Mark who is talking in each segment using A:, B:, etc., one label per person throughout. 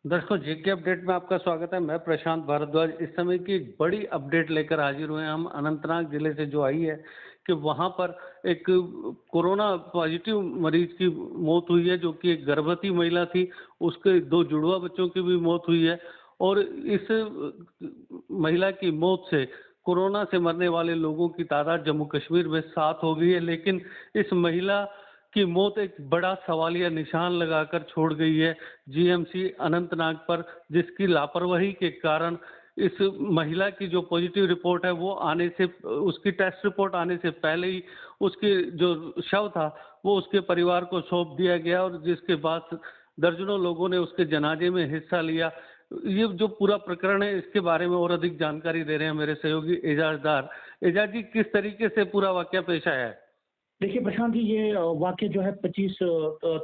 A: दर्शकों, जेके अपडेट में आपका स्वागत है। मैं प्रशांत भारद्वाज इस समय की एक बड़ी अपडेट लेकर हाजिर हुए हैं हम अनंतनाग जिले से, जो आई है कि वहां पर एक कोरोना पॉजिटिव मरीज की मौत हुई है, जो कि एक गर्भवती महिला थी। उसके दो जुड़वा बच्चों की भी मौत हुई है और इस महिला की मौत से कोरोना से मरने वाले लोगों की तादाद जम्मू कश्मीर में 7 हो गई है। लेकिन इस महिला की मौत एक बड़ा सवालिया निशान लगाकर छोड़ गई है जीएमसी अनंतनाग पर, जिसकी लापरवाही के कारण इस महिला की जो पॉजिटिव रिपोर्ट है वो आने से, उसकी टेस्ट रिपोर्ट आने से पहले ही उसके जो शव था वो उसके परिवार को सौंप दिया गया, और जिसके बाद दर्जनों लोगों ने उसके जनाजे में हिस्सा लिया। ये जो पूरा प्रकरण है, इसके बारे में और अधिक जानकारी दे रहे हैं मेरे सहयोगी एजाजदार। एजाज जी, किस तरीके से पूरा वाकया पेश आया है?
B: देखिए प्रशांत जी, ये वाक़या जो है 25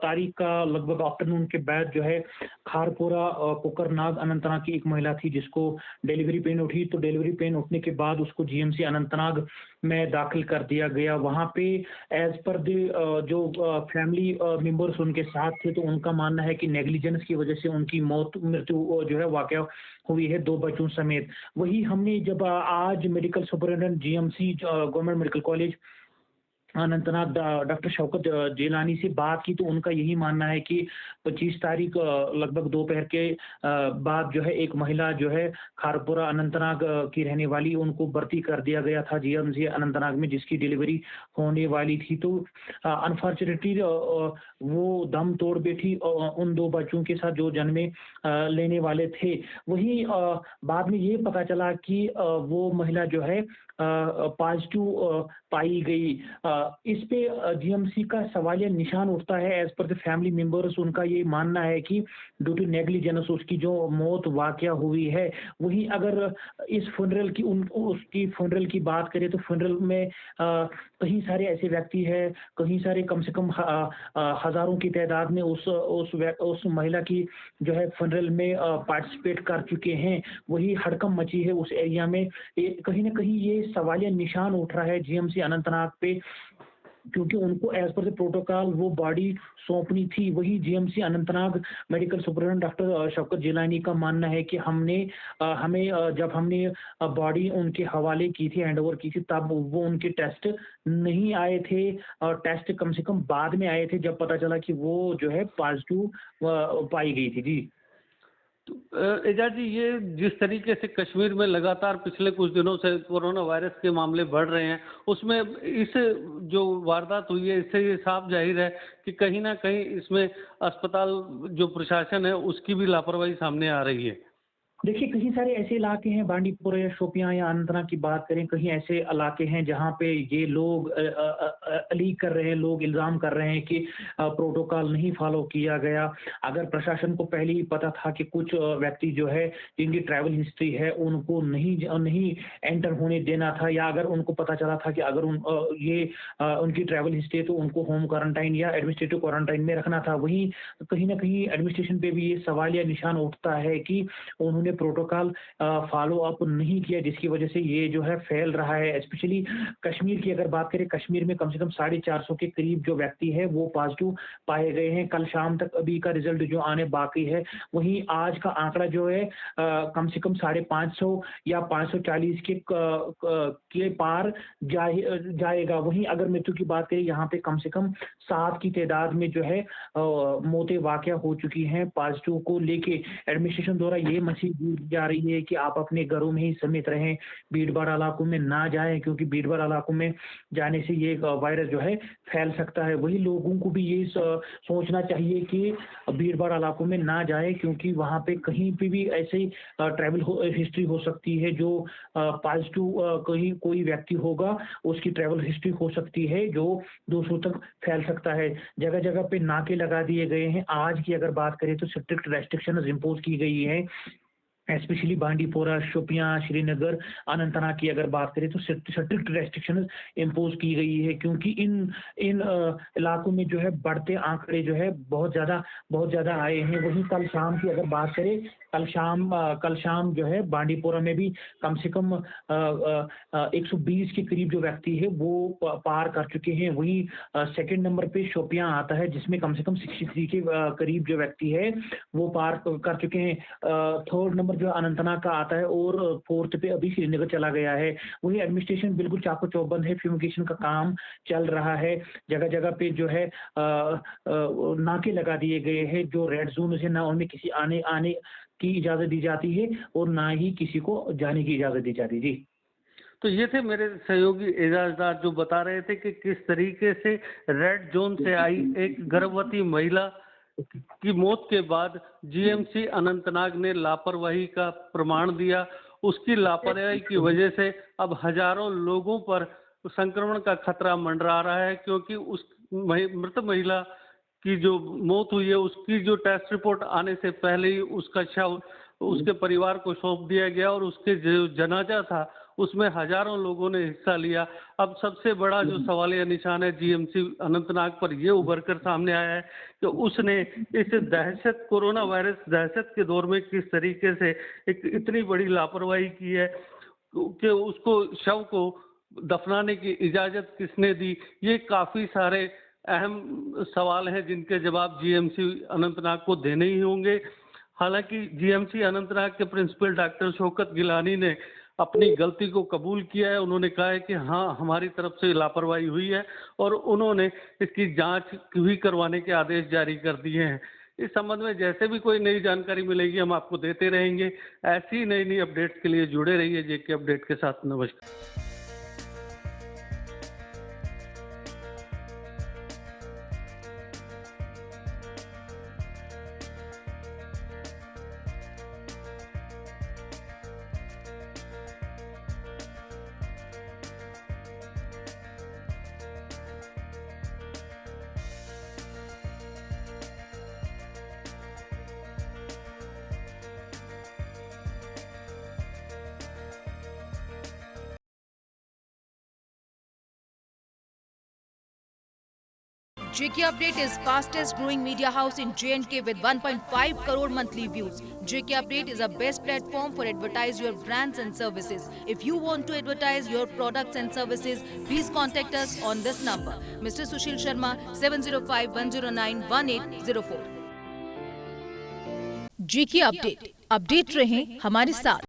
B: तारीख का लगभग आफ्टरनून के बाद जो है खारपुरा कोकरनाग अनंतनाग की एक महिला थी जिसको डिलीवरी पेन उठी। तो डिलीवरी पेन उठने के बाद उसको जीएमसी अनंतनाग में दाखिल कर दिया गया। वहाँ पे एज़ पर जो फैमिली मेंबर्स उनके साथ थे, तो उनका मानना है कि नेग्लिजेंस की वज़ह से उनकी मृत्यु जो है वाक़या हुई है 2 बच्चों समेत। वही हमने जब आज medical superintendent GMC government medical college Anantnag doctor Shaukat Jilani से बात की, तो उनका यही मानना है कि 25 तारीख लगभग दोपहर के बाद जो है एक महिला जो है खारपुरा अनंतनाग की रहने वाली, उनको भर्ती कर दिया गया था जीएमसी अनंतनाग में, जिसकी डिलीवरी होने वाली थी। तो अनफॉर्चुनेटली वो दम तोड़ बैठी उन 2 बच्चों के साथ जो जन्मे लेने वाले थे। वहीं बाद में ये पता चला कि वो महिला जो है पॉजिटिव पाई गई। इस पे जीएमसी का सवालिया निशान उठता है। As per the family members उनका ये मानना है कि ड्यू टू नेग्लिजेंस उसकी जो मौत वाकया हुई है। वहीं अगर इस फनरल की उसकी फनरल की बात करें, तो फनरल में कई सारे ऐसे व्यक्ति हैं, कई सारे कम से कम हजारों की तादाद में उस महिला की जो है फनरल में पार्टिसिपेट कर चुके हैं। वही हड़कंप मची है उस एरिया में। कहीं ना कहीं ये सवालिया निशान उठ रहा है जीएमसी अनंतनाग पे, क्योंकि उनको एज पर द प्रोटोकॉल वो बॉडी सौंपनी थी। वही GMC Anantnag medical superintendent doctor Shaukat Jilani का मानना है कि जब हमने बॉडी उनके हवाले की थी, हैंड ओवर की थी, तब वो उनके टेस्ट नहीं आए थे। टेस्ट कम से कम बाद में आए थे, जब पता चला कि वो जो है पॉजिटिव पाई गई थी जी।
A: एजाज जी, ये जिस तरीके से कश्मीर में लगातार पिछले कुछ दिनों से कोरोना वायरस के मामले बढ़ रहे हैं, उसमें इस जो वारदात हुई है, इससे ये साफ जाहिर है कि कहीं ना कहीं इसमें अस्पताल जो प्रशासन है उसकी भी लापरवाही सामने आ रही है।
B: देखिए, कई सारे ऐसे इलाके हैं, बांडीपुर या शोपियाँ या अनंतनाग की बात करें, कहीं ऐसे इलाके हैं जहाँ पे ये लोग लीक कर रहे हैं, लोग इल्ज़ाम कर रहे हैं कि प्रोटोकॉल नहीं फॉलो किया गया। अगर प्रशासन को पहले ही पता था कि कुछ व्यक्ति जो है, जिनकी ट्रैवल हिस्ट्री है, उनको नहीं एंटर होने देना था, या अगर उनको पता चला था कि अगर उनकी ट्रैवल हिस्ट्री है, तो उनको होम क्वारंटाइन या एडमिनिस्ट्रेटिव क्वारंटाइन में रखना था। वहीं कहीं न कहीं एडमिनिस्ट्रेशन पे भी ये सवाल या निशान उठता है कि उन्होंने प्रोटोकॉल फॉलो अप नहीं किया, जिसकी वजह से ये जो है फैल रहा है। स्पेशली कश्मीर की अगर बात करें, कश्मीर में कम से कम 450 के करीब जो व्यक्ति है वो पॉजिटिव पाए गए हैं। कल शाम तक अभी का रिजल्ट जो आने बाकी है। वहीं आज का आंकड़ा जो है कम से कम 550 या 540 के पार जाएगा। वहीं अगर मृत्यु की बात करें, यहाँ पे कम से कम 7 की तादाद में जो है मौतें वाकया हो चुकी हैं पॉजिटिव को लेके। एडमिनिस्ट्रेशन द्वारा ये मैसेज दी जा रही है कि आप अपने घरों में ही सीमित रहें, भीड़-भाड़ इलाकों में ना जाएँ, क्योंकि भीड़-भाड़ इलाकों में जाने से ये वायरस जो है फैल सकता है। वही लोगों को भी ये सोचना चाहिए कि भीड़-भाड़ इलाकों में ना जाएँ, क्योंकि वहाँ पे कहीं पे भी ऐसे ट्रैवल हिस्ट्री हो सकती है, जो पॉजिटिव कहीं कोई व्यक्ति होगा, उसकी ट्रैवल हिस्ट्री हो सकती है, जो दूसरों तक फैल सकता है। जगह-जगह पे नाके लगा दिए गए हैं। आज की अगर बात करें, तो स्ट्रिक्ट रेस्ट्रिक्शंस इम्पोज़ की गई हैं। स्पेशली बांडीपोरा, शोपियां, श्रीनगर, अनंतनाग की अगर बात करें तो स्ट्रिक्ट रेस्ट्रिक्शन इम्पोज की गई है, क्योंकि इन इन इलाकों में जो है बढ़ते आंकड़े जो है बहुत ज़्यादा आए हैं। वहीं कल शाम की अगर बात करें, कल शाम जो है बांडीपोरा में भी कम से कम 120 के करीब जो व्यक्ति है वो पार कर चुके हैं। वहीं सेकंड नंबर पे शोपियां आता है, जिसमें कम से कम 63 के करीब जो व्यक्ति है वो पार कर चुके हैं। थर्ड नंबर जो अनंतनाग का आता है और फोर्थ पे अभी श्रीनगर चला गया है। वही एडमिनिस्ट्रेशन बिल्कुल चाको चौबंद है, फ्यूमिगेशन का काम चल रहा है। जगह जगह पे जो है नाके लगा दिए गए हैं, जो रेड जोन है ना उनमें किसी आने की इजाजत दी जाती है और ना ही किसी को जाने की इजाजत दी जाती है। जी,
A: तो ये थे मेरे सहयोगी एजाजदार जो बता रहे थे कि किस तरीके से रेड जोन से आई एक गर्भवती महिला की मौत के बाद जीएमसी अनंतनाग ने लापरवाही का प्रमाण दिया। उसकी लापरवाही की वजह से अब हजारों लोगों पर संक्रमण का खतरा मंडरा रहा है, क्योंकि उस मृत महिला की जो मौत हुई है उसकी जो टेस्ट रिपोर्ट आने से पहले ही उसका शव उसके परिवार को सौंप दिया गया और उसके जो जनाजा था उसमें हजारों लोगों ने हिस्सा लिया। अब सबसे बड़ा जो सवालिया निशान है जीएमसी अनंतनाग पर यह उभर कर सामने आया है कि उसने इस कोरोना वायरस दहशत के दौर में किस तरीके से एक इतनी बड़ी लापरवाही की है कि उसको शव को दफनाने की इजाजत किसने दी। ये काफी सारे अहम सवाल हैं जिनके जवाब जीएमसी अनंतनाग को देने ही होंगे। हालांकि जीएमसी अनंतनाग के प्रिंसिपल डॉक्टर शौकत गिलानी ने अपनी गलती को कबूल किया है। उन्होंने कहा है कि हाँ, हमारी तरफ से लापरवाही हुई है और उन्होंने इसकी जांच भी करवाने के आदेश जारी कर दिए हैं। इस संबंध में जैसे भी कोई नई जानकारी मिलेगी हम आपको देते रहेंगे। ऐसी नई अपडेट्स के लिए जुड़े रहिए जेके अपडेट के साथ। नमस्कार।
C: JK Update is fastest growing media house in J&K with 1.5 crore monthly views. JK Update is a best platform for advertise your brands and services. If you want to advertise your products and services, please contact us on this number. Mr. Sushil Sharma, 705-109-1804. JK Update. Update रहें हमारे साथ।